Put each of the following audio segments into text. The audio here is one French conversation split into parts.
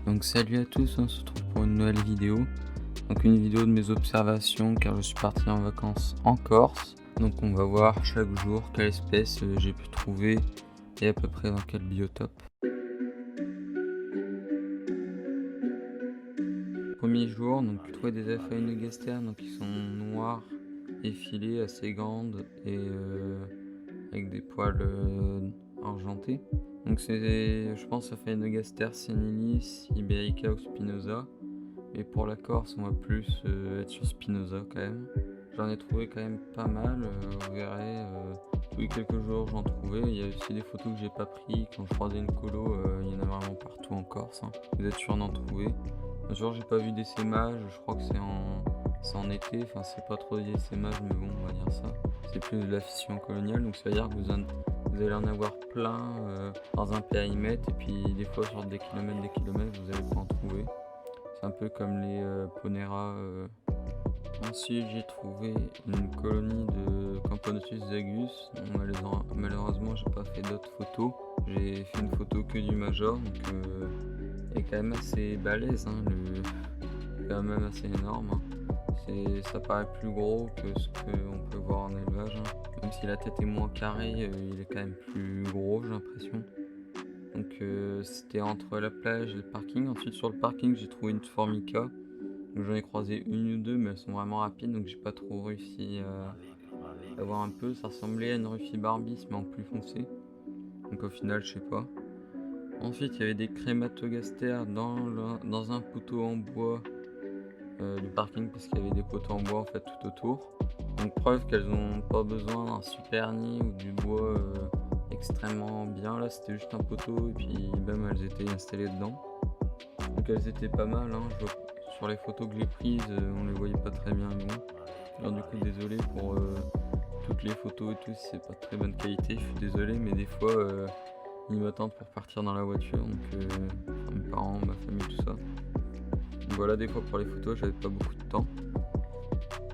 Donc salut à tous, on se retrouve pour une nouvelle vidéo. Donc une vidéo de mes observations car je suis parti en vacances en Corse. Donc on va voir chaque jour quelle espèce j'ai pu trouver et à peu près dans quel biotope. Premier jour, donc j'ai trouvé des Aphaenogastères, donc ils sont noirs, effilés, assez grandes et avec des poils argentés. Donc c'est, je pense, Aphaenogastères senilis, iberica ou spinosa. Et pour la Corse, on va plus être sur spinosa quand même. J'en ai trouvé quand même pas mal, vous verrez, tous les quelques jours j'en trouvais. Il y a aussi des photos que j'ai pas pris quand je croisais une colo, il y en a vraiment partout en Corse, hein. Vous êtes sûr d'en trouver. Un jour j'ai pas vu d'essaimage, je crois que c'est en été, enfin c'est pas trop des essaimages mais bon on va dire ça. C'est plus de la fission coloniale, donc ça veut dire que vous allez en avoir plein dans un périmètre et puis des fois sur des kilomètres vous allez pas en trouver. C'est un peu comme les Ponera. Ensuite j'ai trouvé une colonie de Camponotus zagus. Malheureusement j'ai pas fait d'autres photos. J'ai fait une photo que du major, donc elle est quand même assez balèze, hein, quand même assez énorme, hein. Ça paraît plus gros que ce qu'on peut voir en élevage, hein. Même si la tête est moins carrée, il est quand même plus gros, j'ai l'impression. Donc c'était entre la plage et le parking. Ensuite sur le parking j'ai trouvé une Formica. Donc j'en ai croisé une ou deux mais elles sont vraiment rapides, donc j'ai pas trop réussi à voir un peu. Ça ressemblait à une Rufibarbis mais en plus foncé. Donc au final je sais pas. Ensuite il y avait des Crématogastères dans un poteau en bois du parking, parce qu'il y avait des poteaux en bois en fait tout autour. Donc preuve qu'elles ont pas besoin d'un super nid ou du bois extrêmement bien. Là c'était juste un poteau et puis même elles étaient installées dedans. Donc elles étaient pas mal, hein. Sur les photos que j'ai prises on les voyait pas très bien, bon. Alors du coup désolé pour toutes les photos et tout si c'est pas de très bonne qualité, je suis désolé, mais des fois ils m'attendent pour partir dans la voiture, donc enfin, mes parents, ma famille, tout ça. Donc voilà, des fois pour les photos j'avais pas beaucoup de temps.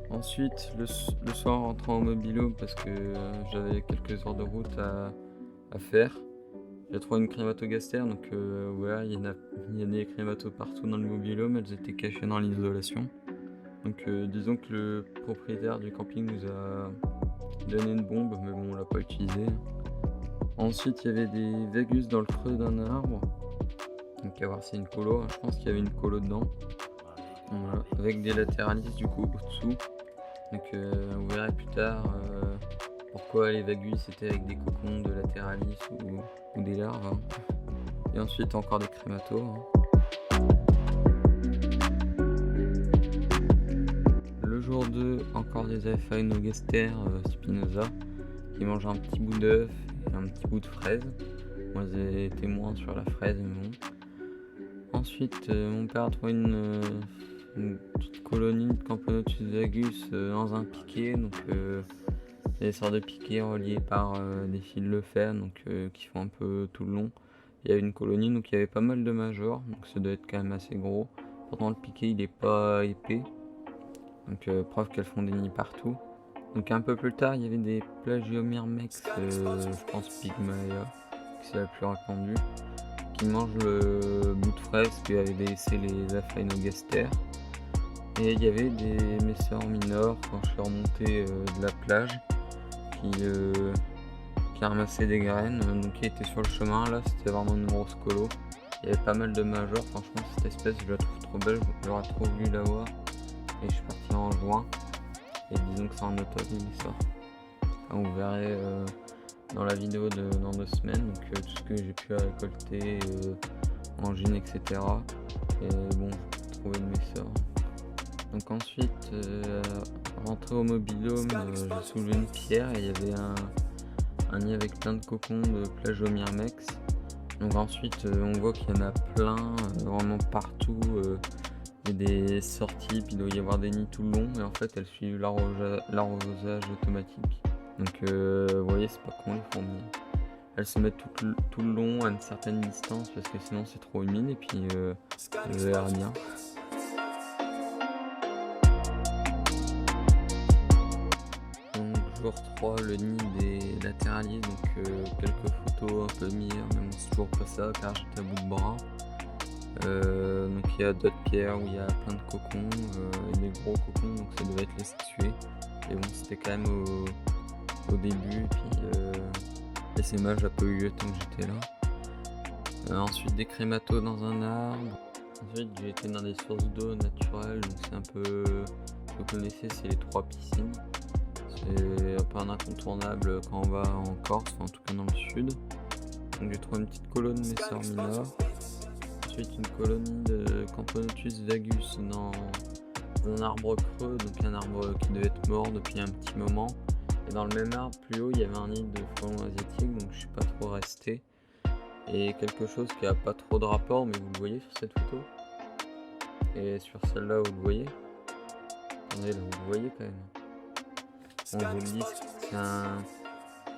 Ensuite le soir en rentrant au mobil-home parce que j'avais quelques heures de route à faire, j'ai trouvé une Crématogastère, donc voilà, il y a des crématos partout dans le mobil-home, elles étaient cachées dans l'isolation. Donc disons que le propriétaire du camping nous a donné une bombe, mais bon on l'a pas utilisée. Ensuite il y avait des Vagus dans le creux d'un arbre. Donc à voir si c'est une colo, hein. Je pense qu'il y avait une colo dedans. Voilà. Avec des lateralis du coup au-dessous. Donc vous verrez plus tard pourquoi les Vagus étaient avec des cocons de lateralis ou des larves, hein. Et ensuite encore des crématos, hein. Le jour 2, encore des Aphaenogastères spinosa qui mangent un petit bout d'œuf et un petit bout de fraise. Moi j'ai été moins sur la fraise mais bon. Ensuite mon père a trouvé une petite colonie de Camponotus zagus dans un piquet. Donc des sortes de piquets reliés par des fils de fer, donc qui font un peu tout le long. Il y avait une colonie, donc il y avait pas mal de majors, donc ça doit être quand même assez gros. Pourtant le piquet il est pas épais, donc preuve qu'elles font des nids partout. Donc un peu plus tard il y avait des Plagiomyrmex, je pense Pygmaea, qui c'est la plus répandue, qui mangent le bout de fraise qui avait laissé les Aphaenogastères. Et il y avait des Messors minors quand je suis remonté de la plage qui ramassaient des graines, donc qui étaient sur le chemin. Là c'était vraiment une grosse colo. Il y avait pas mal de majors, franchement cette espèce je la trouve trop belle, j'aurais trop voulu la voir. Et je suis parti en juin, et disons que c'est en automne il sort. Enfin, vous verrez dans la vidéo dans 2 semaines, donc tout ce que j'ai pu récolter en gine, etc. Et bon, j'ai trouvé de mes sorts. Donc ensuite, rentré au mobil-home, j'ai soulevé une pierre et il y avait un nid avec plein de cocons de Plagiomyrmex. Donc ensuite, on voit qu'il y en a plein, vraiment partout. Il y a des sorties, puis il doit y avoir des nids tout le long. Et en fait, elles suivent l'arrosage automatique. Donc vous voyez, c'est pas con les fourmis. Elles se mettent tout le long à une certaine distance parce que sinon c'est trop humide et puis elles verrez bien. Donc jour 3, le nid des latéraliers, donc quelques photos un peu meilleures, mais bon c'est toujours pas ça car j'étais à bout de bras. Donc il y a d'autres pierres où il y a plein de cocons, et des gros cocons, donc ça devait être les sexués. Et bon c'était quand même au début, et puis l'essaimage a pas eu lieu tant que j'étais là. Ensuite des crématos dans un arbre. Ensuite j'ai été dans des sources d'eau naturelles, donc c'est un peu, vous connaissez, c'est les 3 piscines. C'est un peu un incontournable quand on va en Corse, en tout cas dans le sud. Donc j'ai trouvé une petite colonie de Messor minor. Ensuite une colonie de Camponotus vagus dans un arbre creux, donc un arbre qui devait être mort depuis un petit moment. Et dans le même arbre plus haut il y avait un nid de frelons asiatiques, donc je suis pas trop resté. Et quelque chose qui a pas trop de rapport, mais vous le voyez sur cette photo. Et sur celle-là vous le voyez. Attendez, là vous le voyez quand même. On vous le dit, c'est un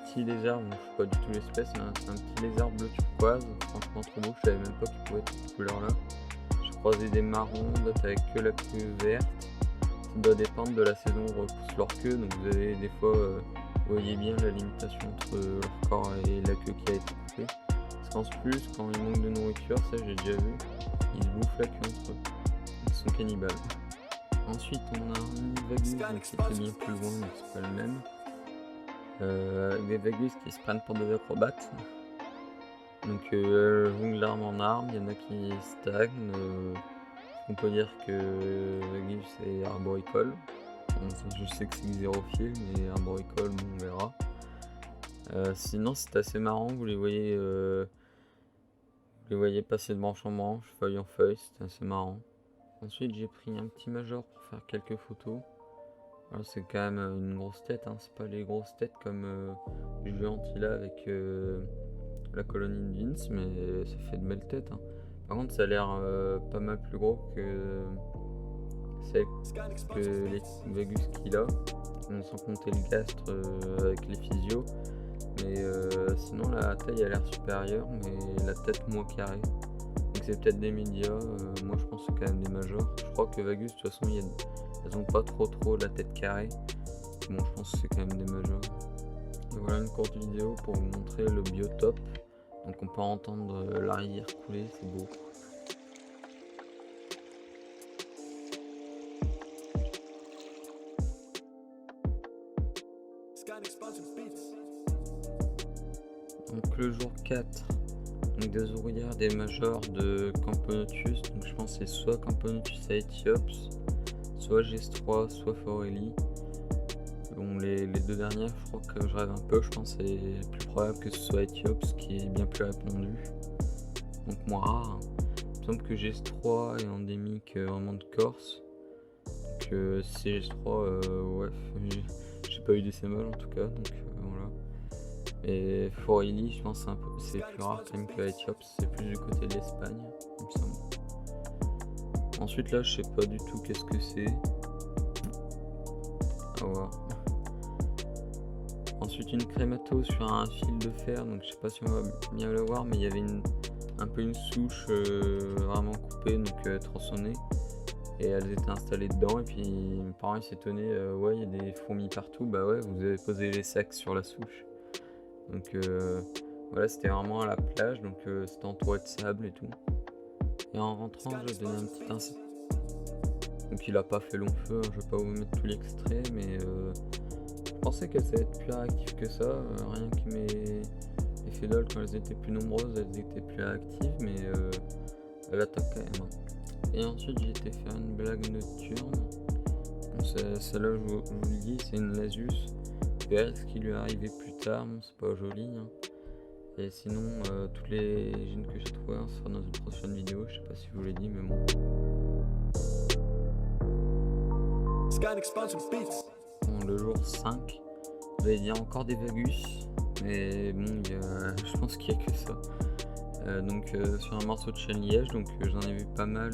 petit lézard, bon, je sais pas du tout l'espèce, mais c'est un petit lézard bleu turquoise, franchement trop beau, je savais même pas qu'il pouvait être cette couleur là. J'ai croisé des marrons, d'autres avec que la queue verte. Ça doit dépendre de la saison où ils repoussent leur queue, donc vous avez des fois, vous voyez bien la limitation entre leur corps et la queue qui a été coupée. Parce qu'en plus, quand ils manquent de nourriture, ça j'ai déjà vu, ils se bouffent la queue entre eux. Ils sont cannibales. Ensuite on a un vagus, donc qui était bien plus loin, mais c'est pas le même. Des vagus qui se prennent pour des acrobates. Donc jonglent d'arme en arme, il y en a qui stagnent. On peut dire que vagus est arboricole. Bon, je sais que c'est xérophile, mais arboricole, bon, on verra. Sinon c'est assez marrant, vous les voyez passer de branche en branche, feuille en feuille, c'est assez marrant. Ensuite j'ai pris un petit major pour faire quelques photos. Alors c'est quand même une grosse tête, hein. C'est pas les grosses têtes comme Julien Antilla avec la colonie de Vince, mais ça fait de belles têtes, hein. Par contre ça a l'air pas mal plus gros que les vagus qu'il a, sans compter le gastre avec les physios. Mais sinon la taille a l'air supérieure, mais la tête moins carrée. Donc c'est peut-être des médias, moi je pense que c'est quand même des majors. Je crois que Vagus de toute façon elles ont pas trop la tête carrée. Bon je pense que c'est quand même des majors. Et voilà une courte vidéo pour vous montrer le biotope. Donc on peut entendre la rivière couler, c'est beau. Donc le jour 4. Donc des ouvrières, des majors de Camponotus, donc je pense que c'est soit Camponotus aethiops, soit GS3, soit Forelli. Bon les deux dernières, je crois que je rêve un peu, je pense que c'est plus probable que ce soit Aethiops qui est bien plus répandu, donc moins rare. Il me semble que GS3 est endémique vraiment de Corse, donc si GS3, ouais, j'ai pas eu d'essaimage en tout cas, donc voilà. Et Forelli, je pense c'est plus rare quand même que Aethiops, c'est plus du côté de l'Espagne, il me semble. Ensuite là, je sais pas du tout qu'est-ce que c'est. À voir. Ensuite une crémato sur un fil de fer, donc je sais pas si on va bien le voir, mais il y avait un peu une souche vraiment coupée, donc tronçonnée, et elles étaient installées dedans, et puis mes parents ils s'étonnaient, ouais il y a des fourmis partout, bah ouais vous avez posé les sacs sur la souche. Donc voilà, c'était vraiment à la plage, donc c'était entouré de sable et tout. Et en rentrant j'ai donné un petit incendie. Donc il a pas fait long feu, hein, je vais pas vous mettre tout l'extrait, mais je pensais qu'elles allaient être plus réactives que ça, rien que mes fédoles quand elles étaient plus nombreuses elles étaient plus réactives, mais elles attaquent quand même, hein. Et ensuite j'ai été faire une blague nocturne, celle-là je vous le dis, c'est une Lasius. Vous verrez ce qui lui est arrivé plus tard, bon, c'est pas joli, hein. Et sinon toutes les gènes que j'ai trouvées, hein, ce sera dans une prochaine vidéo, je sais pas si je vous l'ai dit, mais bon. Bon, le jour 5, vous allez dire encore des vagus, mais bon, je pense qu'il n'y a que ça. Donc sur un morceau de chêne liège, donc j'en ai vu pas mal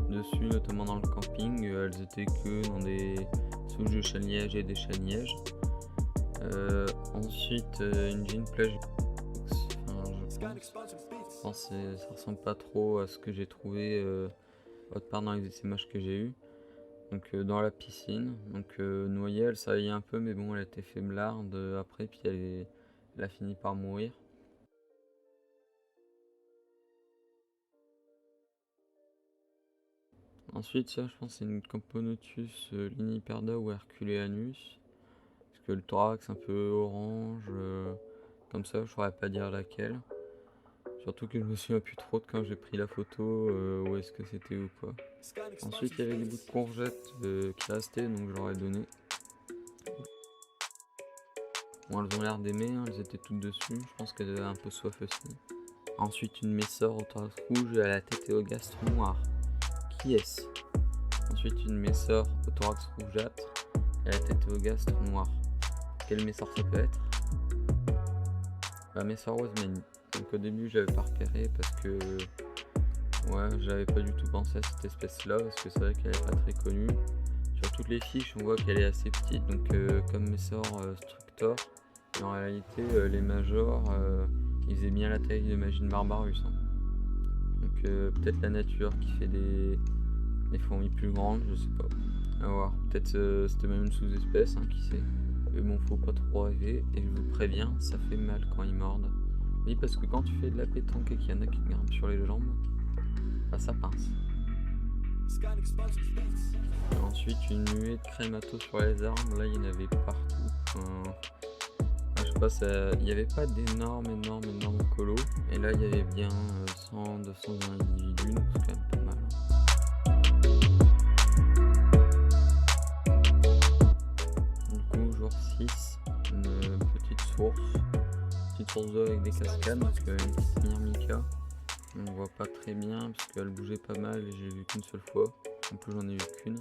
dessus, notamment dans le camping. Elles étaient que dans des souches de chêne liège et des chênes lièges. Ensuite une jean plage, enfin, je pense que ça ressemble pas trop à ce que j'ai trouvé autre part dans les essaimages que j'ai eu. donc dans la piscine. Donc noyée, elle saillait un peu, mais bon, elle était faiblarde après, puis elle a fini par mourir. Ensuite, ça, je pense, c'est une Camponotus liniperda ou Herculeanus. Parce que le thorax un peu orange, comme ça, je saurais pas dire laquelle. Surtout que je me souviens plus trop de quand j'ai pris la photo, où est-ce que c'était ou quoi. Ensuite, il y avait des bouts de courgettes qui restaient, donc je leur ai donné. Bon, elles ont l'air d'aimer, hein, elles étaient toutes dessus. Je pense qu'elles avaient un peu soif aussi. Ensuite, une messore au thorax rouge et à la tête et au gastre noir. Qui est-ce? Ensuite, une messore au thorax rougeâtre et à la tête et au gastre noir. Quel messore ça peut être? La messore Wasmanie. Donc au début, j'avais pas repéré parce que j'avais pas du tout pensé à cette espèce-là parce que c'est vrai qu'elle est pas très connue. Sur toutes les fiches, on voit qu'elle est assez petite, donc comme messore Structor. Mais en réalité, les majors, ils faisaient bien la taille de Magine Barbarus. Hein. Donc peut-être la nature qui fait des fourmis plus grandes, je sais pas. À voir. Peut-être c'était même une sous-espèce, hein, qui sait. Mais bon, faut pas trop rêver. Et je vous préviens, ça fait mal quand ils mordent. Oui, parce que quand tu fais de la pétanque et qu'il y en a qui te grimpent sur les jambes, bah ça pince. Et ensuite, une nuée de crémato sur les arbres. Là, il y en avait partout. Je sais pas, il n'y avait pas d'énormes colos. Et là, il y avait bien 100-200 individus, donc c'est quand même pas mal. Du coup, jour 6, une petite source d'eau avec des cascades, donc une petite myrmica. On voit pas très bien parce qu'elle bougeait pas mal et j'ai vu qu'une seule fois. En plus, j'en ai vu qu'une.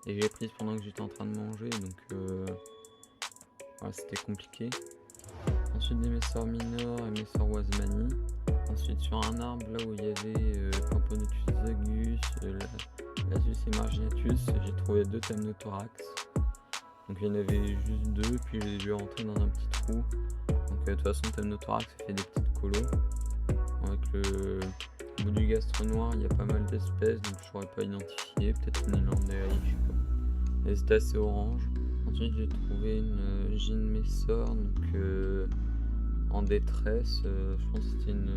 Et j'ai prise pendant que j'étais en train de manger, donc c'était compliqué. Ensuite des messors mineurs et messors Wasmanie. Ensuite sur un arbre là où il y avait Camponotus zagus, Lasus et Marginatus, j'ai trouvé 2 Temnothorax. Donc il y en avait juste 2, puis je les ai vus rentrer dans un petit trou. Donc de toute façon Temnothorax ça fait des petites colos. Avec le bout du gastre noir, il y a pas mal d'espèces, donc je saurais pas identifier. Peut-être une Elandae, je sais pas. Mais c'était assez orange. Ensuite j'ai trouvé une Gine Messor, donc en détresse. Je pense que c'était une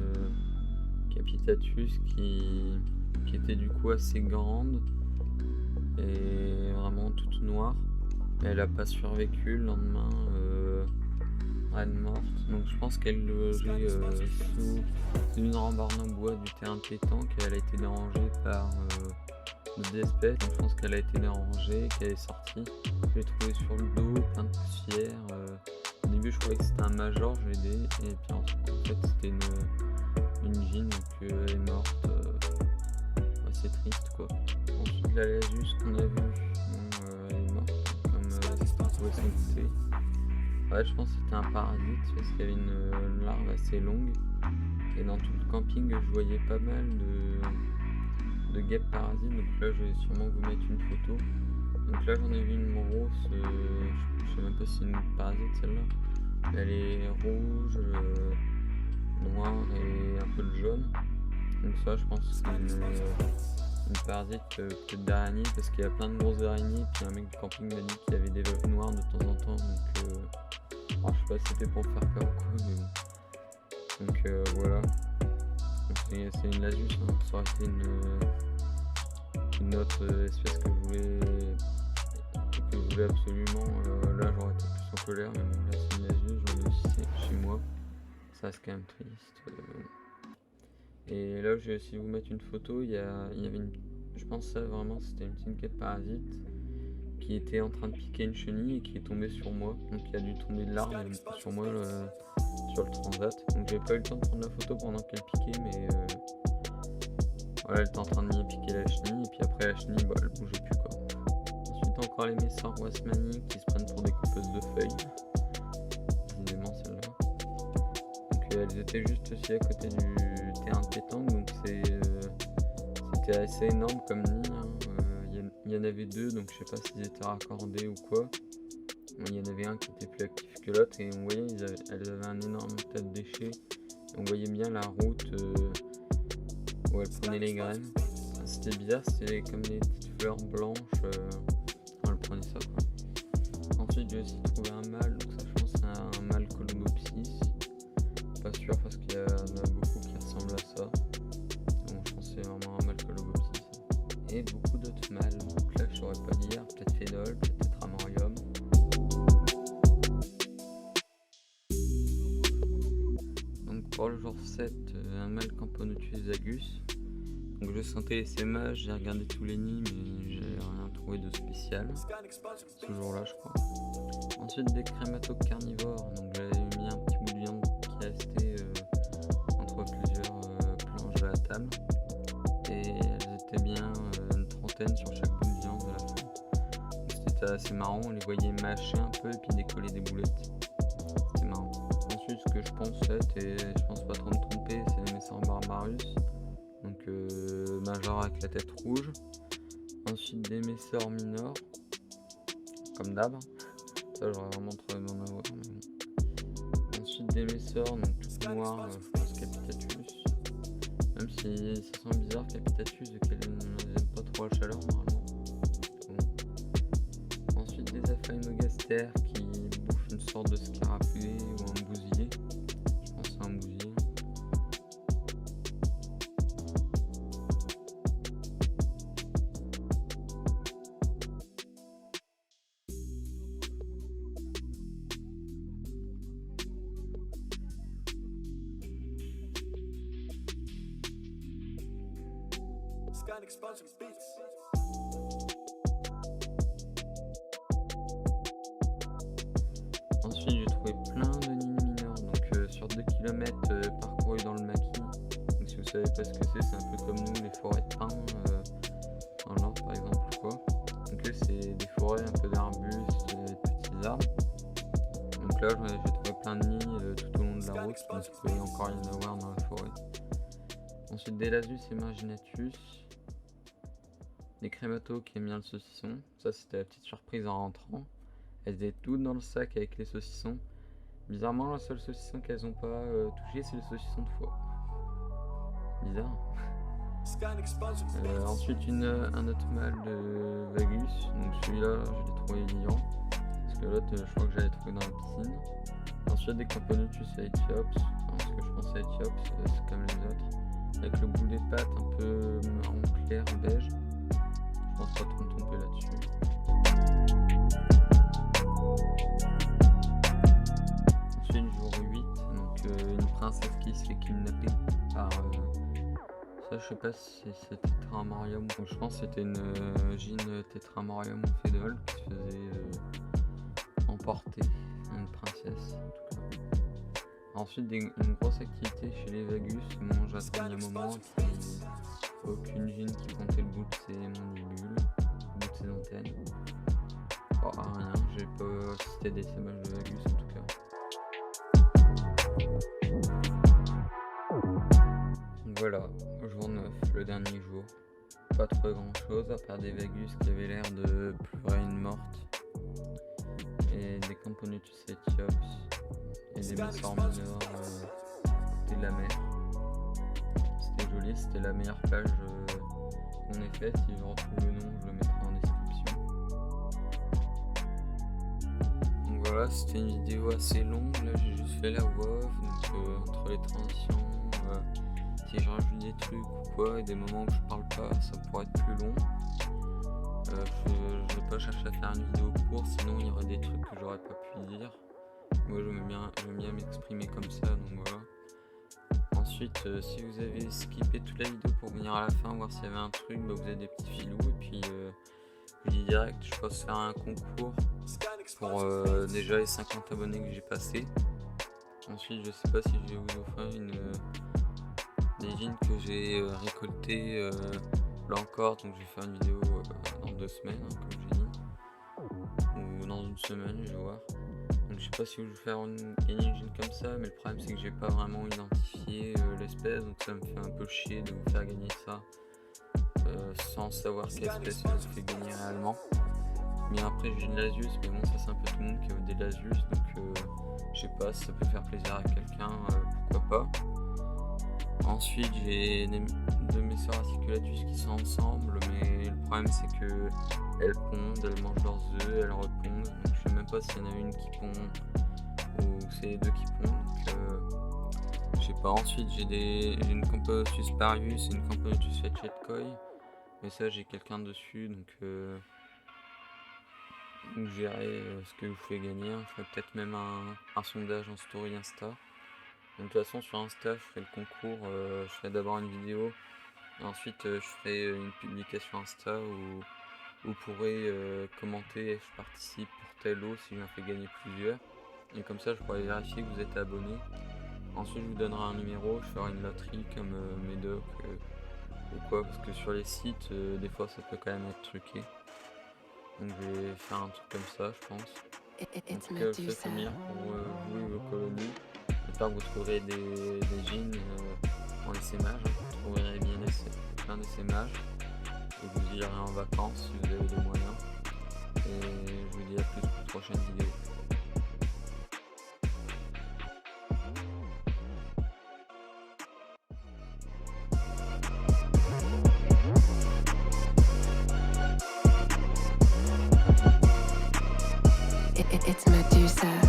Capitatus qui était du coup assez grande et vraiment toute noire. Mais elle a pas survécu le lendemain. Elle est morte, donc je pense qu'elle logeait sous une rambarde en bois du terrain de pétanque et elle a été dérangée par d'autres espèces. Donc je pense qu'elle a été dérangée, qu'elle est sortie. Je l'ai trouvée sur le dos, plein de poussière. Au début je croyais que c'était un major, je l'ai aidé et puis en fait c'était une gine, donc elle est morte. C'est triste quoi. Ensuite la Lasus qu'on a vue, elle est morte comme on pouvait s'en douter. Ouais, je pense que c'était un parasite parce qu'il y avait une larve assez longue et dans tout le camping je voyais pas mal de guêpes parasites, donc là je vais sûrement vous mettre une photo. Donc là j'en ai vu une grosse, je sais même pas si c'est une parasite celle-là. Elle est rouge, noire et un peu de jaune. Donc ça je pense que c'est une parasite peut-être d'araignée parce qu'il y a plein de grosses araignées. Puis un mec du camping m'a dit qu'il y avait des veuves noires de temps en temps, donc je sais pas si c'était pour faire peur ou quoi, mais bon. Donc voilà. C'est une Lasus, hein. Ça aurait été une autre espèce que je voulais absolument. Là j'aurais été plus en colère, mais bon là c'est une Lasus, j'en ai aussi chez moi. Ça c'est quand même triste. Et là je vais aussi vous mettre une photo, il y avait une. Je pense que ça vraiment c'était une petite guêpe parasite qui était en train de piquer une chenille et qui est tombée sur moi. Donc il a dû tomber de l'arbre sur moi sur le transat. Donc j'ai pas eu le temps de prendre la photo pendant qu'elle piquait, mais voilà, elle était en train de piquer la chenille et puis après la chenille elle bougeait plus quoi. Ensuite encore les messors Wasmanie qui se prennent pour des coupeuses de feuilles. Décidément celle-là. Donc elles étaient juste aussi à côté du terrain de pétanque, donc c'était assez énorme comme nid. Hein. Il y en avait 2, donc je sais pas s'ils étaient raccordés ou quoi. Il y en avait un qui était plus actif que l'autre et on voyait elles avaient un énorme tas de déchets. Et on voyait bien la route où elles prenaient les graines. c'était bizarre, c'était comme des petites fleurs blanches. On le prenait ça quoi. Ensuite j'ai aussi trouvé un mâle, donc ça je pense que c'est un mâle Colobopsis. Pas sûr parce qu'il y en a beaucoup qui ressemblent à ça. Donc je pense que c'est vraiment un mâle Colobopsis. Et beaucoup d'autres mâles, donc là je saurais pas dire, peut-être Phénol, peut-être Amorium. Donc pour le jour 7, un mâle Camponotus zagus. Donc je sentais les sémages, j'ai regardé tous les nids mais j'ai rien trouvé de spécial. Ce jour-là je crois. Ensuite des crématoques carnivores, donc j'avais mis un petit bout de viande qui restait entre plusieurs planches de la table. Et elles étaient bien une trentaine sur chaque bout de viande à la fin. Donc c'était assez marrant, on les voyait mâcher un peu et puis décoller des boulettes. C'était marrant. Ensuite ce que je pensais, et je pense pas trop me tromper, c'est les Messor barbarus. Donc major avec la tête rouge. Ensuite des Messor minor, comme d'hab. Ça j'aurais vraiment trop aimé en avoir. Mais bon. Ensuite des Messor, donc tout noir, je pense Capitatus. Même si ça sent bizarre Capitatus, vu qu'elle n'aime pas trop la chaleur normalement. Bon. Ensuite des Aphaenogastères qui bouffent une sorte de scarapée ou un bousier. Je pense que c'est un bousier. Ensuite j'ai trouvé plein de nids mineurs, donc sur 2 km parcourus dans le maquis. Donc si vous savez pas ce que c'est un peu comme nous les forêts de pins dans le nord par exemple ou quoi. Donc là c'est des forêts un peu d'arbustes, de petits arbres. Donc là j'ai trouvé plein de nids tout au long de la route, donc il peut y encore rien avoir dans la forêt. Ensuite des Lasus et Marginatus. Des crématos qui aiment bien le saucisson, ça c'était la petite surprise en rentrant. Elles étaient toutes dans le sac avec les saucissons. Bizarrement la seule saucisson qu'elles n'ont pas touché c'est le saucisson de foie. Bizarre. Ensuite un autre mâle de Vagus, donc celui-là je l'ai trouvé vivant. Parce que l'autre je crois que j'avais trouvé dans la piscine. Ensuite des Camponotus à Éthiops, parce que je pense à Éthiops c'est comme les autres. Avec le bout des pattes un peu marron clair, beige. Je pense pas trop me tromper là-dessus. Ensuite jour 8, donc une princesse qui se fait kidnapper par ça je sais pas si c'est Tetramorium, donc je pense que c'était une gine Tetramorium ou Fédol qui se faisait emporter, une princesse en tout cas. Ensuite une grosse activité chez les Vagus, ils mangent à dernier moment, puis aucune gine qui comptait le bout de ses mandibules, le bout de ses antennes. Oh, rien, j'ai pas cité des sémages de Vagus en tout cas. Donc voilà, jour 9, le dernier jour. Pas trop grand chose à part des Vagus qui avaient l'air de pleurer une morte. Et des Camponotus Éthiops. Et des Messor mineurs côté de la mer. C'était joli, c'était la meilleure plage qu'on ait faite. Si je retrouve le nom, je le mettrai en description. Donc voilà, c'était une vidéo assez longue. Là, j'ai juste fait la voix off, donc entre les transitions, si je rajoute des trucs ou quoi, et des moments où je parle pas, ça pourrait être plus long. Je vais pas chercher à faire une vidéo courte, sinon il y aurait des trucs que j'aurais pas pu dire. Moi j'aime bien m'exprimer comme ça, donc voilà. Ensuite, si vous avez skippé toute la vidéo pour venir à la fin voir s'il y avait un truc, vous avez des petits filous. Et puis je dis direct, je pense faire un concours pour déjà les 50 abonnés que j'ai passés. Ensuite, je sais pas si je vais vous offrir des jeans que j'ai récoltés là encore, donc je vais faire une vidéo dans 2 semaines, comme j'ai dit, ou dans une semaine, je vais voir. Donc je sais pas si je vais faire gagner une jean comme ça, mais le problème c'est que j'ai pas vraiment identifié l'espèce, donc ça me fait un peu chier de vous faire gagner ça sans savoir quelle espèce je vous fais gagner réellement. Mais après j'ai une Lasius, mais bon ça c'est un peu tout le monde qui veut des Lasius, donc je sais pas si ça peut faire plaisir à quelqu'un, pourquoi pas. Ensuite, j'ai deux mes sœurs articulatus qui sont ensemble, mais le problème c'est que elles pondent, elles mangent leurs œufs, elles repondent. Donc je sais même pas s'il y en a une qui pond ou c'est les deux qui pondent. Je sais pas. Ensuite, j'ai une Campanotus parius et une Campanotus fetchetkoi. Mais ça, j'ai quelqu'un dessus, donc je verrai ce que vous pouvez gagner. On ferait peut-être même un sondage en story Insta. Donc, de toute façon, sur Insta, je ferai le concours. Je ferai d'abord une vidéo. Et ensuite, je ferai une publication Insta où vous pourrez commenter et je participe pour tel lot si j'en fais gagner plusieurs. Et comme ça, je pourrai vérifier que vous êtes abonné. Ensuite, je vous donnerai un numéro. Je ferai une loterie comme Médoc ou quoi. Parce que sur les sites, des fois, ça peut quand même être truqué. Donc, je vais faire un truc comme ça, je pense. En tout cas, je vous souhaite le meilleur pour vous et vos colonies. J'espère que vous trouverez des jeans en essaimage. Vous trouverez bien plein d'essaimages. Et vous irez en vacances si vous avez les moyens. Et je vous dis à plus pour une prochaine vidéo. It's Medusa.